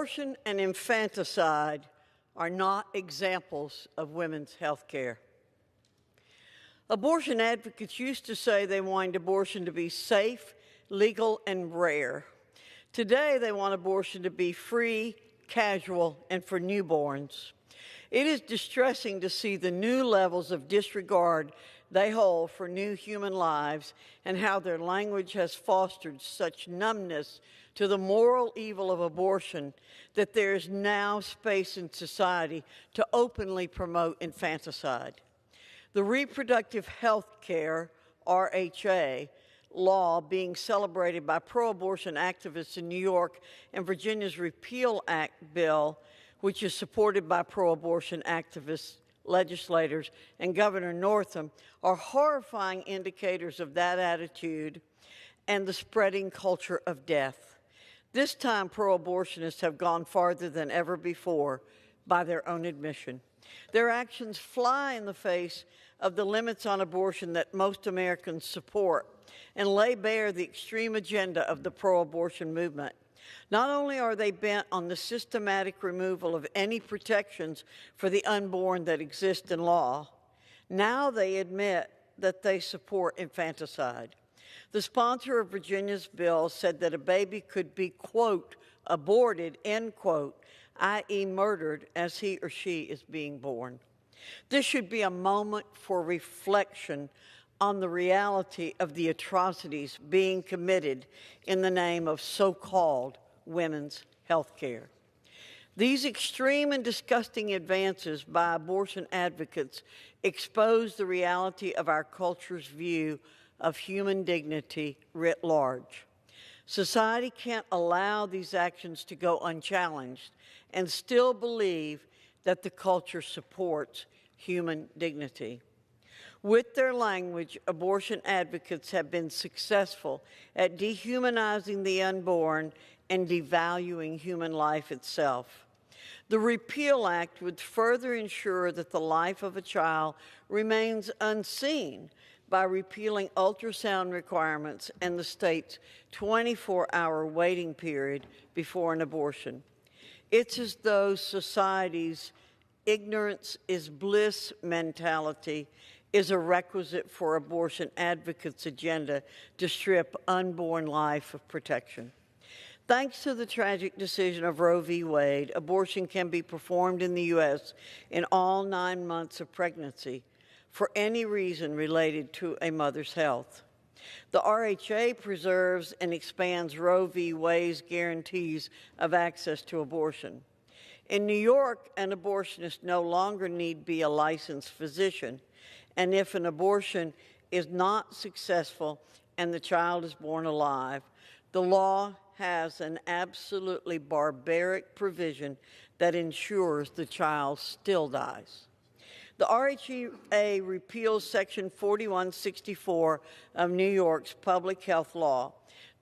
Abortion and infanticide are not examples of women's health care. Abortion advocates used to say they wanted abortion to be safe, legal, and rare. Today, they want abortion to be free, casual, and for newborns. It is distressing to see the new levels of disregard they hold for new human lives and how their language has fostered such numbness to the moral evil of abortion that there is now space in society to openly promote infanticide. The Reproductive Health Care, RHA, law being celebrated by pro-abortion activists in New York and Virginia's Repeal Act bill, which is supported by pro-abortion activists, legislators, and Governor Northam, are horrifying indicators of that attitude and the spreading culture of death. This time, pro-abortionists have gone farther than ever before by their own admission. Their actions fly in the face of the limits on abortion that most Americans support and lay bare the extreme agenda of the pro-abortion movement. Not only are they bent on the systematic removal of any protections for the unborn that exist in law, now they admit that they support infanticide. The sponsor of Virginia's bill said that a baby could be, quote, aborted, end quote, i.e. murdered as he or she is being born. This should be a moment for reflection on the reality of the atrocities being committed in the name of so-called women's health care. These extreme and disgusting advances by abortion advocates expose the reality of our culture's view of human dignity writ large. Society can't allow these actions to go unchallenged and still believe that the culture supports human dignity. With their language, abortion advocates have been successful at dehumanizing the unborn and devaluing human life itself. The Repeal Act would further ensure that the life of a child remains unseen by repealing ultrasound requirements and the state's 24-hour waiting period before an abortion. It's as though society's ignorance is bliss mentality is a requisite for abortion advocates' agenda to strip unborn life of protection. Thanks to the tragic decision of Roe v. Wade, abortion can be performed in the U.S. in all 9 months of pregnancy for any reason related to a mother's health. The RHA preserves and expands Roe v. Wade's guarantees of access to abortion. In New York, an abortionist no longer need be a licensed physician, and if an abortion is not successful and the child is born alive, the law has an absolutely barbaric provision that ensures the child still dies. The RHA repeals Section 4164 of New York's public health law.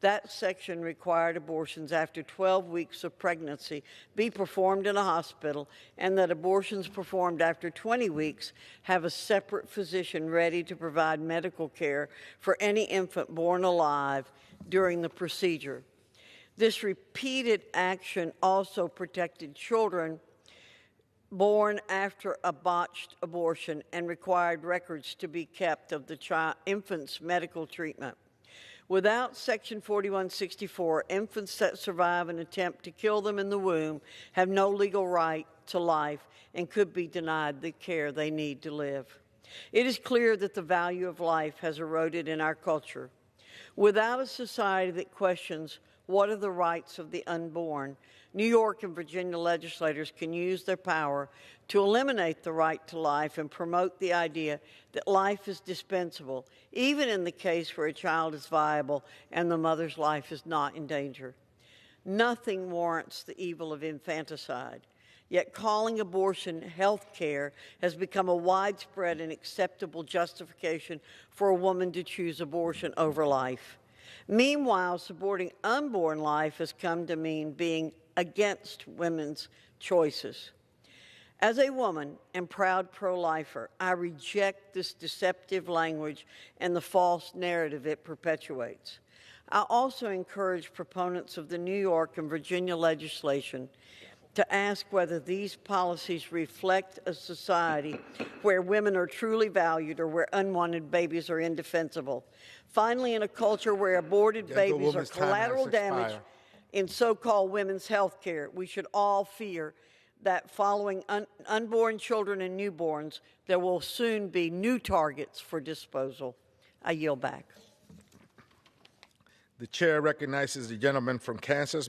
That section required abortions after 12 weeks of pregnancy be performed in a hospital, and that abortions performed after 20 weeks have a separate physician ready to provide medical care for any infant born alive during the procedure. This repeated action also protected children born after a botched abortion and required records to be kept of the infant's medical treatment. Without Section 4164, infants that survive an attempt to kill them in the womb have no legal right to life and could be denied the care they need to live. It is clear that the value of life has eroded in our culture. Without a society that questions what are the rights of the unborn, New York and Virginia legislators can use their power to eliminate the right to life and promote the idea that life is dispensable, even in the case where a child is viable and the mother's life is not in danger. Nothing warrants the evil of infanticide, yet calling abortion health care has become a widespread and acceptable justification for a woman to choose abortion over life. Meanwhile, supporting unborn life has come to mean being against women's choices. As a woman and proud pro-lifer, I reject this deceptive language and the false narrative it perpetuates. I also encourage proponents of the New York and Virginia legislation to ask whether these policies reflect a society where women are truly valued or where unwanted babies are indefensible. Finally, in a culture where aborted babies are collateral damage in so-called women's health care, we should all fear that following unborn children and newborns, there will soon be new targets for disposal. I yield back. The chair recognizes the gentleman from Kansas.